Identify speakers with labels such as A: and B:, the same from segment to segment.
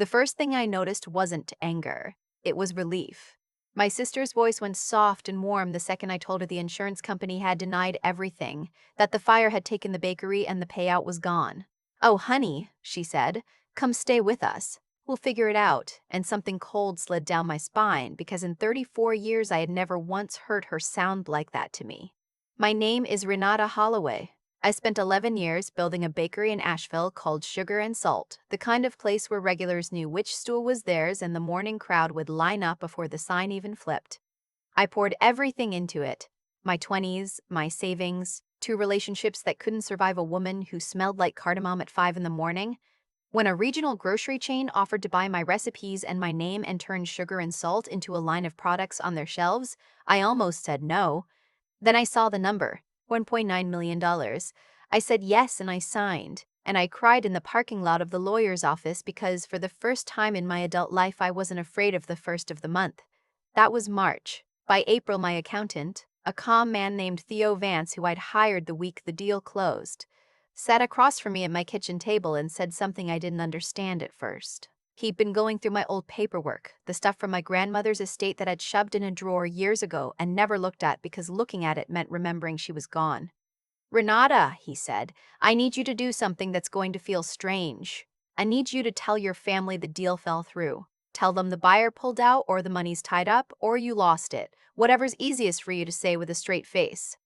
A: The first thing I noticed wasn't anger. It was relief. My sister's voice went soft and warm the second I told her the insurance company had denied everything, that the fire had taken the bakery and the payout was gone. "Oh, honey," she said, "come stay with us. We'll figure it out." And something cold slid down my spine because in 34 years I had never once heard her sound like that to me. My name is Renata Holloway. I spent 11 years building a bakery in Asheville called Sugar and Salt, the kind of place where regulars knew which stool was theirs and the morning crowd would line up before the sign even flipped. I poured everything into it. My 20s, my savings, two relationships that couldn't survive a woman who smelled like cardamom at 5 in the morning. When a regional grocery chain offered to buy my recipes and my name and turn Sugar and Salt into a line of products on their shelves, I almost said no. Then I saw the number, $1.9 million. I said yes and I signed, and I cried in the parking lot of the lawyer's office because for the first time in my adult life I wasn't afraid of the first of the month. That was March. By April, my accountant, a calm man named Theo Vance who I'd hired the week the deal closed, sat across from me at my kitchen table and said something I didn't understand at first. He'd been going through my old paperwork, the stuff from my grandmother's estate that I'd shoved in a drawer years ago and never looked at because looking at it meant remembering she was gone. "Renata," he said, "I need you to do something that's going to feel strange. I need you to tell your family the deal fell through. Tell them the buyer pulled out or the money's tied up or you lost it. Whatever's easiest for you to say with a straight face."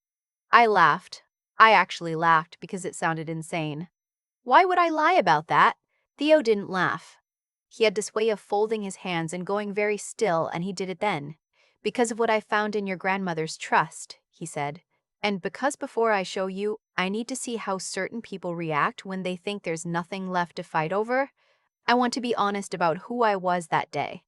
A: I laughed. I actually laughed because it sounded insane. Why would I lie about that? Theo didn't laugh. He had this way of folding his hands and going very still, and he did it then. "Because of what I found in your grandmother's trust," he said. "And because before I show you, I need to see how certain people react when they think there's nothing left to fight over. I want to be honest about who I was that day.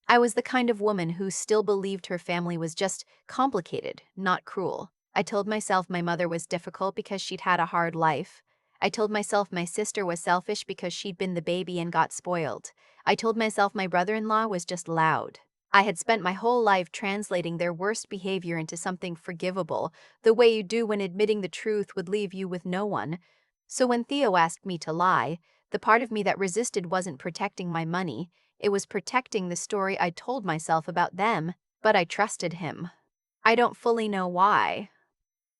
A: I was the kind of woman who still believed her family was just complicated, not cruel. I told myself my mother was difficult because she'd had a hard life. I told myself my sister was selfish because she'd been the baby and got spoiled. I told myself my brother-in-law was just loud. I had spent my whole life translating their worst behavior into something forgivable, the way you do when admitting the truth would leave you with no one. So when Theo asked me to lie, the part of me that resisted wasn't protecting my money. It was protecting the story I told myself about them, but I trusted him. I don't fully know why,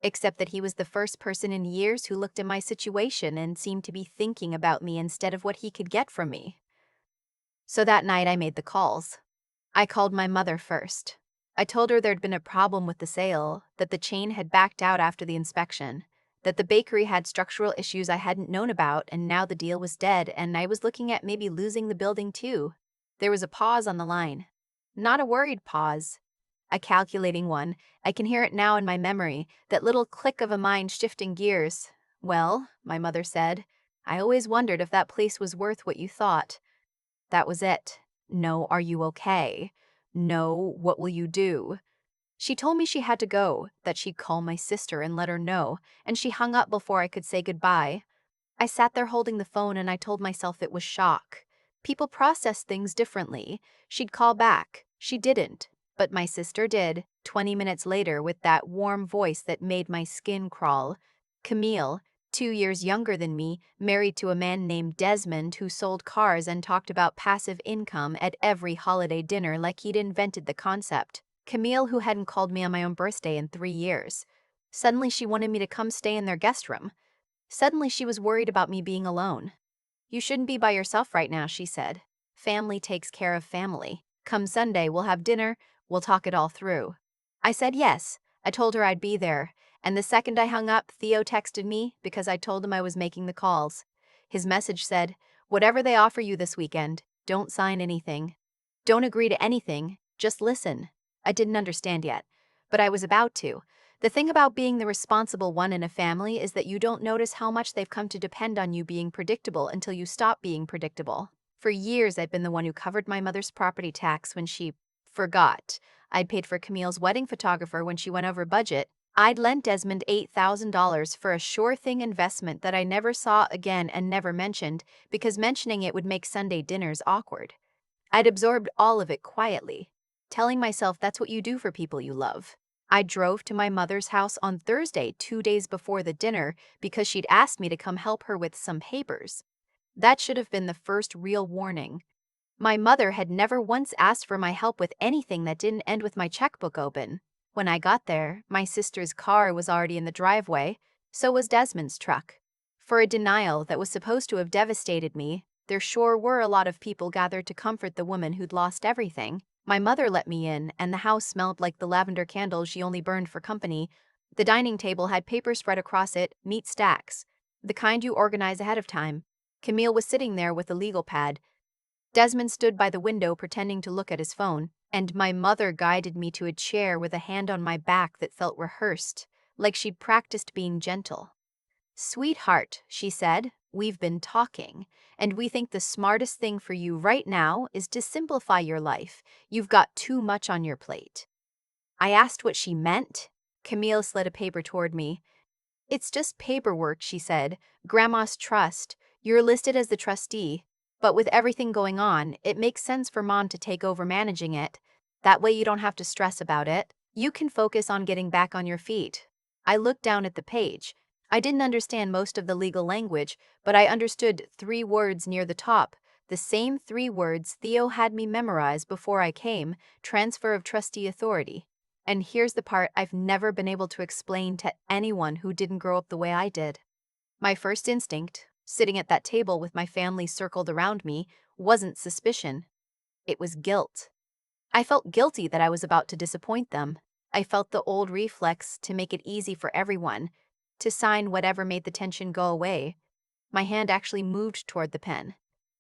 A: except that he was the first person in years who looked at my situation and seemed to be thinking about me instead of what he could get from me. So that night I made the calls. I called my mother first. I told her there'd been a problem with the sale, that the chain had backed out after the inspection, that the bakery had structural issues I hadn't known about, and now the deal was dead, and I was looking at maybe losing the building too. There was a pause on the line. Not a worried pause. A calculating one. I can hear it now in my memory, that little click of a mind shifting gears. "Well," my mother said, "I always wondered if that place was worth what you thought." That was it. No, "Are you okay?" No, "What will you do?" She told me she had to go, that she'd call my sister and let her know, and she hung up before I could say goodbye. I sat there holding the phone and I told myself it was shock. People process things differently. She'd call back. She didn't. But my sister did, 20 minutes later with that warm voice that made my skin crawl. Camille, 2 years younger than me, married to a man named Desmond who sold cars and talked about passive income at every holiday dinner like he'd invented the concept. Camille, who hadn't called me on my own birthday in 3 years. Suddenly she wanted me to come stay in their guest room. Suddenly she was worried about me being alone. "You shouldn't be by yourself right now," she said. "Family takes care of family. Come Sunday, we'll have dinner, we'll talk it all through." I said yes. I told her I'd be there, and the second I hung up, Theo texted me because I told him I was making the calls. His message said, "Whatever they offer you this weekend, don't sign anything. Don't agree to anything, just listen." I didn't understand yet, but I was about to. The thing about being the responsible one in a family is that you don't notice how much they've come to depend on you being predictable until you stop being predictable. For years, I'd been the one who covered my mother's property tax when she forgot. I'd paid for Camille's wedding photographer when she went over budget. I'd lent Desmond $8,000 for a sure-thing investment that I never saw again and never mentioned because mentioning it would make Sunday dinners awkward. I'd absorbed all of it quietly, telling myself that's what you do for people you love. I drove to my mother's house on Thursday, 2 days before the dinner, because she'd asked me to come help her with some papers. That should have been the first real warning. My mother had never once asked for my help with anything that didn't end with my checkbook open. When I got there, my sister's car was already in the driveway, so was Desmond's truck. For a denial that was supposed to have devastated me, there sure were a lot of people gathered to comfort the woman who'd lost everything. My mother let me in, and the house smelled like the lavender candles she only burned for company. The dining table had paper spread across it, neat stacks, the kind you organize ahead of time. Camille was sitting there with a legal pad. Desmond stood by the window pretending to look at his phone, and my mother guided me to a chair with a hand on my back that felt rehearsed, like she'd practiced being gentle. "Sweetheart," she said, "we've been talking, and we think the smartest thing for you right now is to simplify your life. You've got too much on your plate." I asked what she meant. Camille slid a paper toward me. "It's just paperwork," she said. "Grandma's trust. You're listed as the trustee. But with everything going on, it makes sense for Mom to take over managing it. That way you don't have to stress about it. You can focus on getting back on your feet." I looked down at the page. I didn't understand most of the legal language, but I understood 3 words near the top. The same 3 words Theo had me memorize before I came: transfer of trustee authority. And here's the part I've never been able to explain to anyone who didn't grow up the way I did. My first instinct, sitting at that table with my family circled around me, wasn't suspicion. It was guilt. I felt guilty that I was about to disappoint them. I felt the old reflex to make it easy for everyone, to sign whatever made the tension go away. My hand actually moved toward the pen.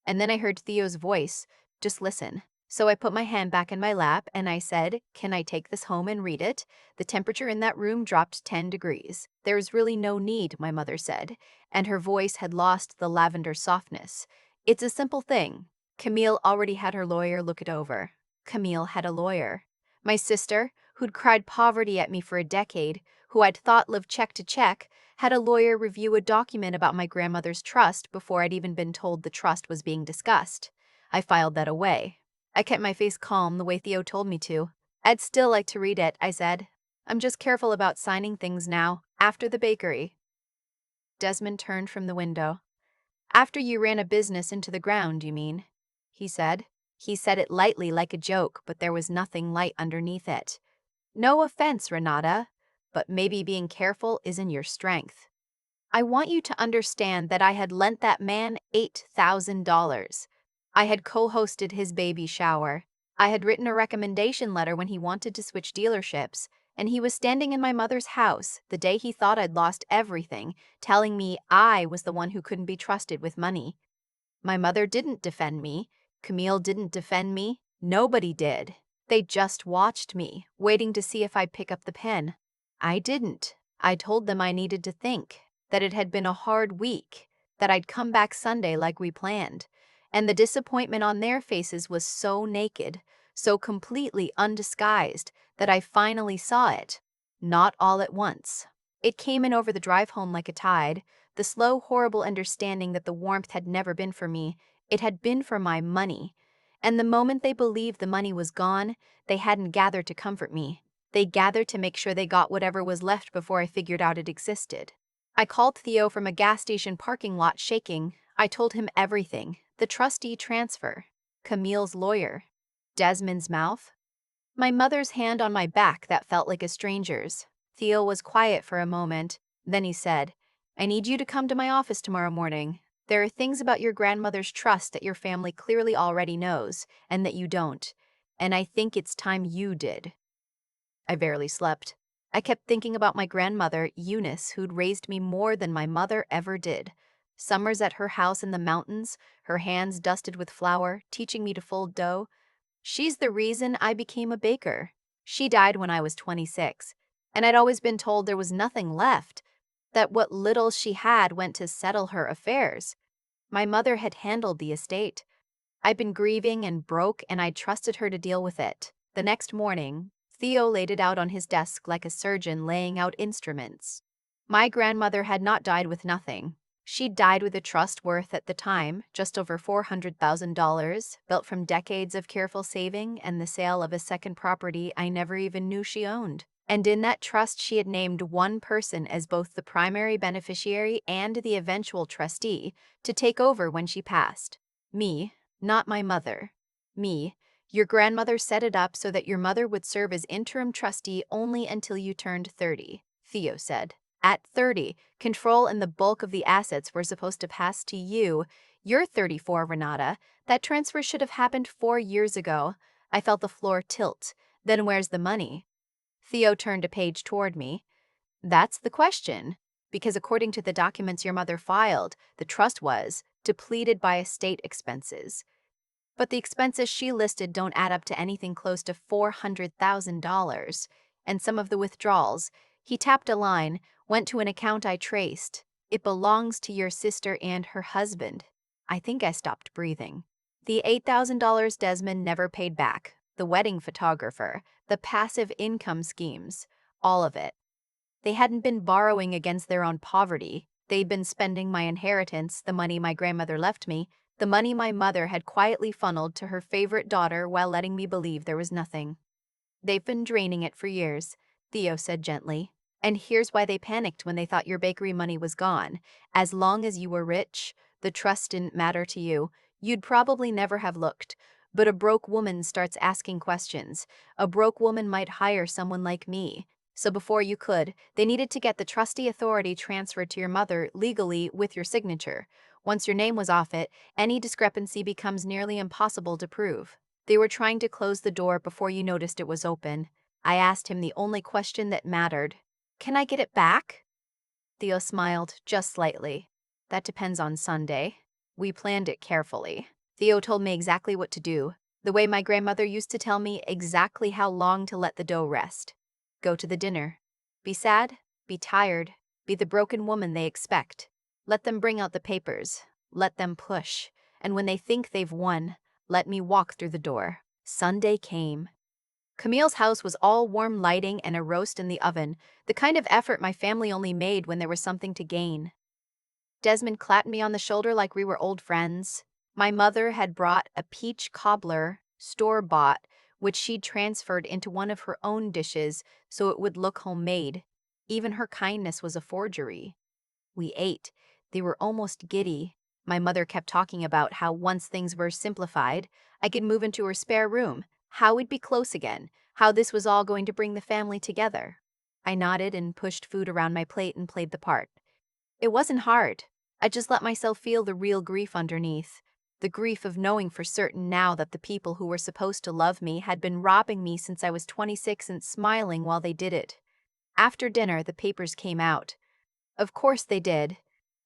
A: And then I heard Theo's voice, "Just listen." So I put my hand back in my lap and I said, "Can I take this home and read it?" The temperature in that room dropped 10 degrees. "There's really no need," my mother said, and her voice had lost the lavender softness. "It's a simple thing. Camille already had her lawyer look it over." Camille had a lawyer. My sister, who'd cried poverty at me for a decade, who I'd thought lived check to check, had a lawyer review a document about my grandmother's trust before I'd even been told the trust was being discussed. I filed that away. I kept my face calm the way Theo told me to. "I'd still like to read it," I said. "I'm just careful about signing things now, after the bakery." Desmond turned from the window. "After you ran a business into the ground, you mean?" he said. He said it lightly like a joke, but there was nothing light underneath it. "No offense, Renata, but maybe being careful isn't your strength. I want you to understand that I had lent that man $8,000. I had co-hosted his baby shower. I had written a recommendation letter when he wanted to switch dealerships, and he was standing in my mother's house the day he thought I'd lost everything, telling me I was the one who couldn't be trusted with money. My mother didn't defend me. Camille didn't defend me. Nobody did. They just watched me, waiting to see if I'd pick up the pen. I didn't. I told them I needed to think, that it had been a hard week, that I'd come back Sunday like we planned. And the disappointment on their faces was so naked, so completely undisguised, that I finally saw it. Not all at once. It came in over the drive home like a tide, the slow, horrible understanding that the warmth had never been for me, it had been for my money. And the moment they believed the money was gone, they hadn't gathered to comfort me. They gathered to make sure they got whatever was left before I figured out it existed. I called Theo from a gas station parking lot shaking. I told him everything. The trustee transfer. Camille's lawyer. Desmond's mouth. My mother's hand on my back that felt like a stranger's. Theo was quiet for a moment. Then he said, "I need you to come to my office tomorrow morning. There are things about your grandmother's trust that your family clearly already knows, and that you don't. And I think it's time you did." I barely slept. I kept thinking about my grandmother, Eunice, who'd raised me more than my mother ever did. Summers at her house in the mountains, her hands dusted with flour, teaching me to fold dough. She's the reason I became a baker. She died when I was 26, and I'd always been told there was nothing left, that what little she had went to settle her affairs. My mother had handled the estate. I'd been grieving and broke, and I'd trusted her to deal with it. The next morning, Theo laid it out on his desk like a surgeon laying out instruments. My grandmother had not died with nothing. She'd died with a trust worth, at the time, just over $400,000, built from decades of careful saving and the sale of a second property I never even knew she owned. And in that trust, she had named one person as both the primary beneficiary and the eventual trustee to take over when she passed. Me, not my mother. Me, your grandmother set it up so that your mother would serve as interim trustee only until you turned 30, Theo said. At 30, control and the bulk of the assets were supposed to pass to you. You're 34, Renata. That transfer should have happened 4 years ago. I felt the floor tilt. Then where's the money? Theo turned a page toward me. That's the question. Because according to the documents your mother filed, the trust was depleted by estate expenses. But the expenses she listed don't add up to anything close to $400,000. And some of the withdrawals, he tapped a line, went to an account I traced. It belongs to your sister and her husband. I think I stopped breathing. The $8,000 Desmond never paid back, the wedding photographer, the passive income schemes, all of it. They hadn't been borrowing against their own poverty. They'd been spending my inheritance, the money my grandmother left me, the money my mother had quietly funneled to her favorite daughter while letting me believe there was nothing. They've been draining it for years, Theo said gently. And here's why they panicked when they thought your bakery money was gone. As long as you were rich, the trust didn't matter to you. You'd probably never have looked. But a broke woman starts asking questions. A broke woman might hire someone like me. So before you could, they needed to get the trustee authority transferred to your mother legally with your signature. Once your name was off it, any discrepancy becomes nearly impossible to prove. They were trying to close the door before you noticed it was open. I asked him the only question that mattered. Can I get it back? Theo smiled, just slightly. That depends on Sunday. We planned it carefully. Theo told me exactly what to do, the way my grandmother used to tell me exactly how long to let the dough rest. Go to the dinner. Be sad, be tired, be the broken woman they expect. Let them bring out the papers. Let them push. And when they think they've won, let me walk through the door. Sunday came. Camille's house was all warm lighting and a roast in the oven, the kind of effort my family only made when there was something to gain. Desmond clapped me on the shoulder like we were old friends. My mother had brought a peach cobbler, store-bought, which she'd transferred into one of her own dishes so it would look homemade. Even her kindness was a forgery. We ate. They were almost giddy. My mother kept talking about how once things were simplified, I could move into her spare room, how we'd be close again, how this was all going to bring the family together. I nodded and pushed food around my plate and played the part. It wasn't hard. I just let myself feel the real grief underneath. The grief of knowing for certain now that the people who were supposed to love me had been robbing me since I was 26 and smiling while they did it. After dinner, the papers came out. Of course they did.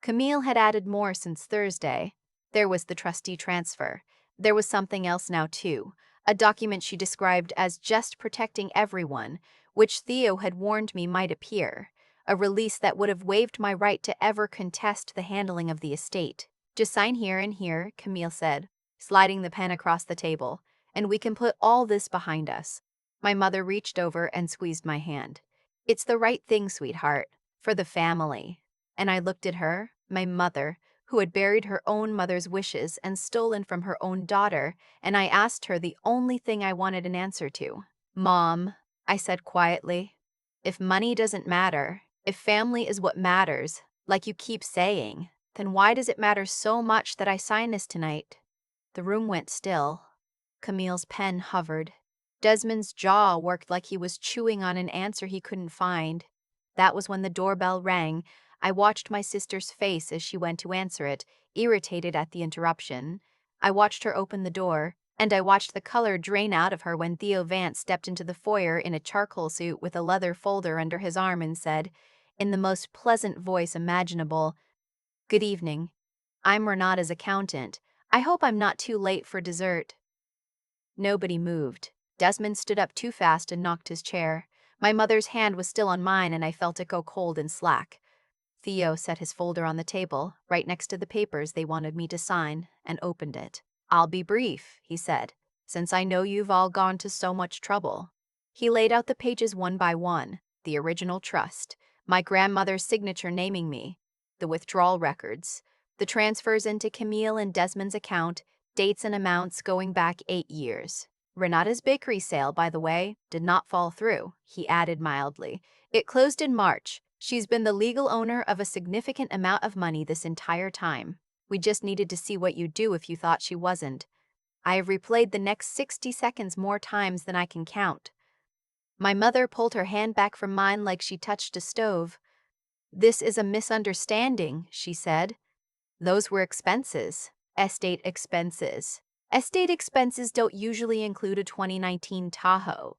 A: Camille had added more since Thursday. There was the trustee transfer. There was something else now too, a document she described as just protecting everyone, which Theo had warned me might appear, a release that would have waived my right to ever contest the handling of the estate. Just sign here and here, Camille said, sliding the pen across the table, and we can put all this behind us. My mother reached over and squeezed my hand. It's the right thing, sweetheart. For the family. And I looked at her, my mother, who had buried her own mother's wishes and stolen from her own daughter, and I asked her the only thing I wanted an answer to. Mom, I said quietly, if money doesn't matter, if family is what matters, like you keep saying, then why does it matter so much that I sign this tonight? The room went still. Camille's pen hovered. Desmond's jaw worked like he was chewing on an answer he couldn't find. That was when the doorbell rang. I watched my sister's face as she went to answer it, irritated at the interruption. I watched her open the door, and I watched the color drain out of her when Theo Vance stepped into the foyer in a charcoal suit with a leather folder under his arm and said, in the most pleasant voice imaginable, "Good evening. I'm Renata's accountant. I hope I'm not too late for dessert." Nobody moved. Desmond stood up too fast and knocked his chair. My mother's hand was still on mine and I felt it go cold and slack. Theo set his folder on the table, right next to the papers they wanted me to sign, and opened it. "I'll be brief," he said, "since I know you've all gone to so much trouble." He laid out the pages one by one, the original trust, my grandmother's signature naming me, the withdrawal records, the transfers into Camille and Desmond's account, dates and amounts going back 8 years. Renata's bakery sale, by the way, did not fall through, he added mildly. It closed in March. She's been the legal owner of a significant amount of money this entire time. We just needed to see what you'd do if you thought she wasn't. I have replayed the next 60 seconds more times than I can count. My mother pulled her hand back from mine like she touched a stove. "This is a misunderstanding," she said. "Those were expenses. Estate expenses. Estate expenses don't usually include a 2019 Tahoe,"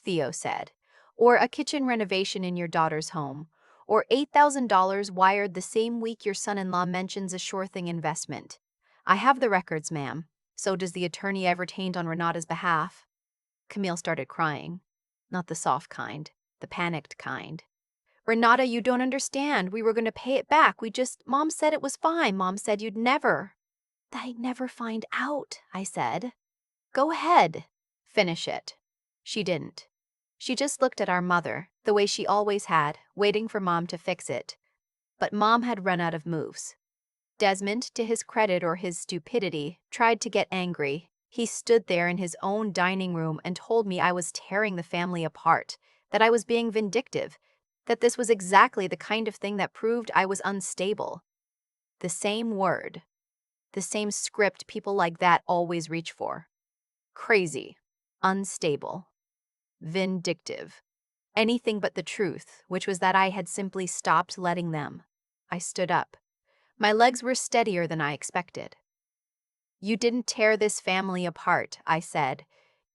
A: Theo said, "or a kitchen renovation in your daughter's home, or $8,000 wired the same week your son-in-law mentions a sure thing investment. I have the records, ma'am. So does the attorney I retained on Renata's behalf." Camille started crying. Not the soft kind, the panicked kind. "Renata, you don't understand. We were going to pay it back. Mom said it was fine. Mom said you'd never." "They'd never find out," I said. "Go ahead. Finish it." She didn't. She just looked at our mother, the way she always had, waiting for Mom to fix it. But Mom had run out of moves. Desmond, to his credit or his stupidity, tried to get angry. He stood there in his own dining room and told me I was tearing the family apart, that I was being vindictive, that this was exactly the kind of thing that proved I was unstable. The same word. The same script people like that always reach for. Crazy. Unstable. Vindictive. Anything but the truth, which was that I had simply stopped letting them. I stood up. My legs were steadier than I expected. "You didn't tear this family apart," I said.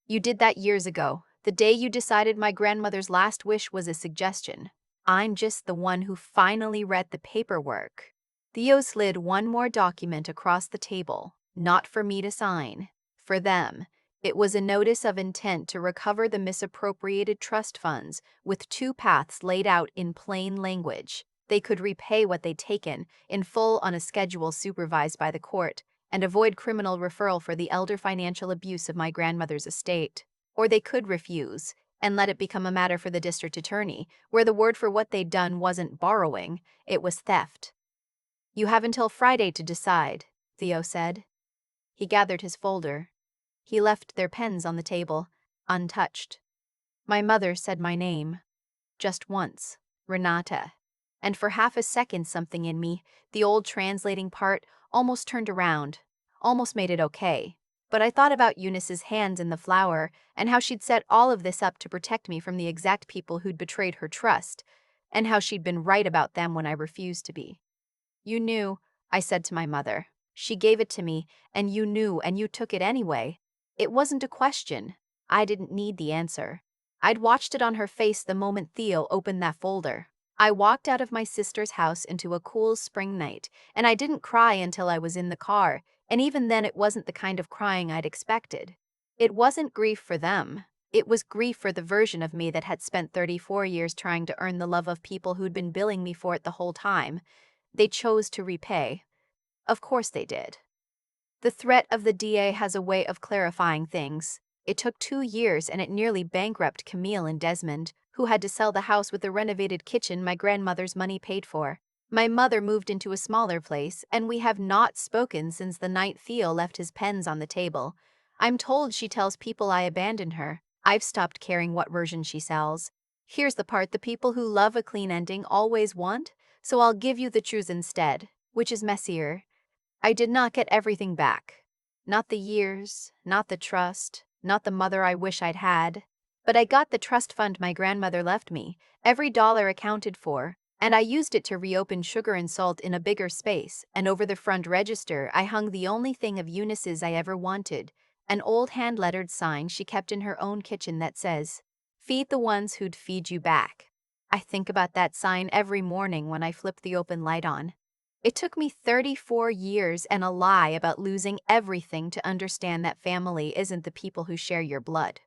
A: "You did that years ago, the day you decided my grandmother's last wish was a suggestion. I'm just the one who finally read the paperwork." Theo slid one more document across the table, not for me to sign. For them. It was a notice of intent to recover the misappropriated trust funds, with two paths laid out in plain language. They could repay what they'd taken, in full on a schedule supervised by the court, and avoid criminal referral for the elder financial abuse of my grandmother's estate. Or they could refuse, and let it become a matter for the district attorney, where the word for what they'd done wasn't borrowing, it was theft. "You have until Friday to decide," Theo said. He gathered his folder. He left their pens on the table, untouched. My mother said my name. Just once. Renata. And for half a second something in me, the old translating part, almost turned around. Almost made it okay. But I thought about Eunice's hands in the flour, and how she'd set all of this up to protect me from the exact people who'd betrayed her trust, and how she'd been right about them when I refused to be. "You knew," I said to my mother. "She gave it to me, and you knew, and you took it anyway. It wasn't a question. I didn't need the answer." I'd watched it on her face the moment Theo opened that folder. I walked out of my sister's house into a cool spring night, and I didn't cry until I was in the car, and even then it wasn't the kind of crying I'd expected. It wasn't grief for them. It was grief for the version of me that had spent 34 years trying to earn the love of people who'd been billing me for it the whole time. They chose to repay. Of course they did. The threat of the DA has a way of clarifying things. It took 2 years and it nearly bankrupted Camille and Desmond, who had to sell the house with the renovated kitchen my grandmother's money paid for. My mother moved into a smaller place, and we have not spoken since the night Theo left his pens on the table. I'm told she tells people I abandoned her. I've stopped caring what version she sells. Here's the part the people who love a clean ending always want, so I'll give you the truth instead, which is messier. I did not get everything back. Not the years, not the trust, not the mother I wish I'd had. But I got the trust fund my grandmother left me, every dollar accounted for, and I used it to reopen Sugar and Salt in a bigger space, and over the front register I hung the only thing of Eunice's I ever wanted, an old hand-lettered sign she kept in her own kitchen that says, "Feed the ones who'd feed you back." I think about that sign every morning when I flip the open light on. It took me 34 years and a lie about losing everything to understand that family isn't the people who share your blood.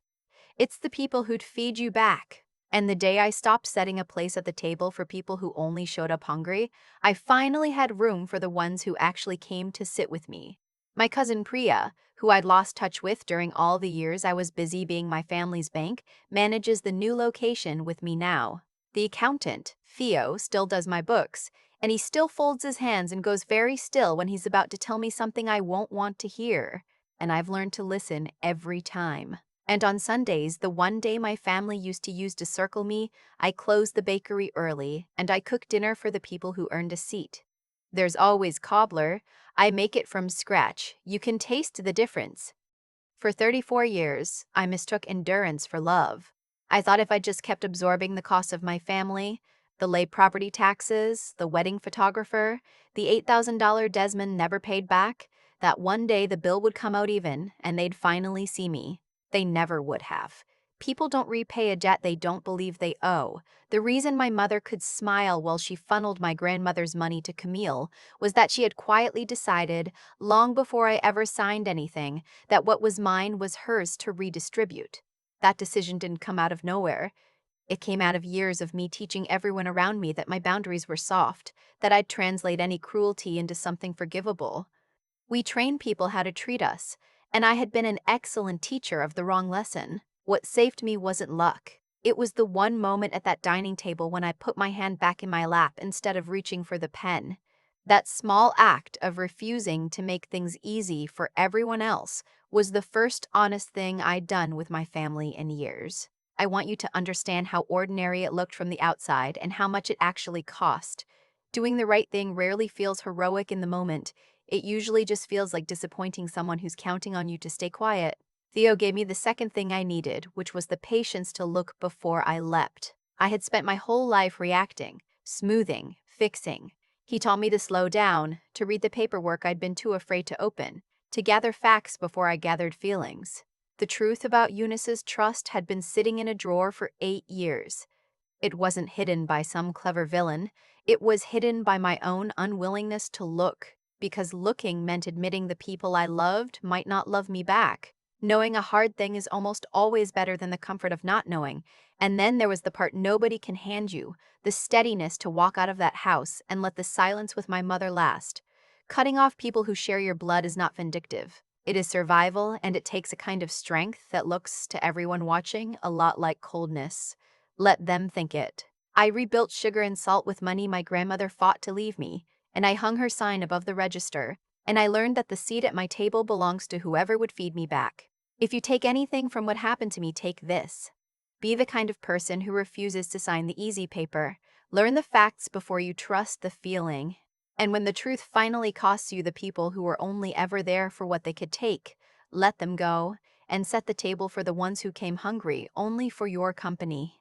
A: It's the people who'd feed you back. And the day I stopped setting a place at the table for people who only showed up hungry, I finally had room for the ones who actually came to sit with me. My cousin Priya, who I'd lost touch with during all the years I was busy being my family's bank, manages the new location with me now. The accountant, Theo, still does my books, and he still folds his hands and goes very still when he's about to tell me something I won't want to hear. And I've learned to listen every time. And on Sundays, the one day my family used to use to circle me, I close the bakery early, and I cook dinner for the people who earned a seat. There's always cobbler. I make it from scratch. You can taste the difference. For 34 years, I mistook endurance for love. I thought if I just kept absorbing the cost of my family, the late property taxes, the wedding photographer, the $8,000 Desmond never paid back, that one day the bill would come out even and they'd finally see me. They never would have. People don't repay a debt they don't believe they owe. The reason my mother could smile while she funneled my grandmother's money to Camille was that she had quietly decided, long before I ever signed anything, that what was mine was hers to redistribute. That decision didn't come out of nowhere. It came out of years of me teaching everyone around me that my boundaries were soft, that I'd translate any cruelty into something forgivable. We train people how to treat us, and I had been an excellent teacher of the wrong lesson. What saved me wasn't luck. It was the one moment at that dining table when I put my hand back in my lap instead of reaching for the pen. That small act of refusing to make things easy for everyone else was the first honest thing I'd done with my family in years. I want you to understand how ordinary it looked from the outside and how much it actually cost. Doing the right thing rarely feels heroic in the moment. It usually just feels like disappointing someone who's counting on you to stay quiet. Theo gave me the second thing I needed, which was the patience to look before I leapt. I had spent my whole life reacting, smoothing, fixing. He taught me to slow down, to read the paperwork I'd been too afraid to open, to gather facts before I gathered feelings. The truth about Eunice's trust had been sitting in a drawer for 8 years. It wasn't hidden by some clever villain. It was hidden by my own unwillingness to look, because looking meant admitting the people I loved might not love me back. Knowing a hard thing is almost always better than the comfort of not knowing. And then there was the part nobody can hand you, the steadiness to walk out of that house and let the silence with my mother last. Cutting off people who share your blood is not vindictive. It is survival, and it takes a kind of strength that looks, to everyone watching, a lot like coldness. Let them think it. I rebuilt Sugar and Salt with money my grandmother fought to leave me, and I hung her sign above the register, and I learned that the seat at my table belongs to whoever would feed me back. If you take anything from what happened to me, take this. Be the kind of person who refuses to sign the easy paper. Learn the facts before you trust the feeling. And when the truth finally costs you the people who were only ever there for what they could take, let them go, and set the table for the ones who came hungry only for your company.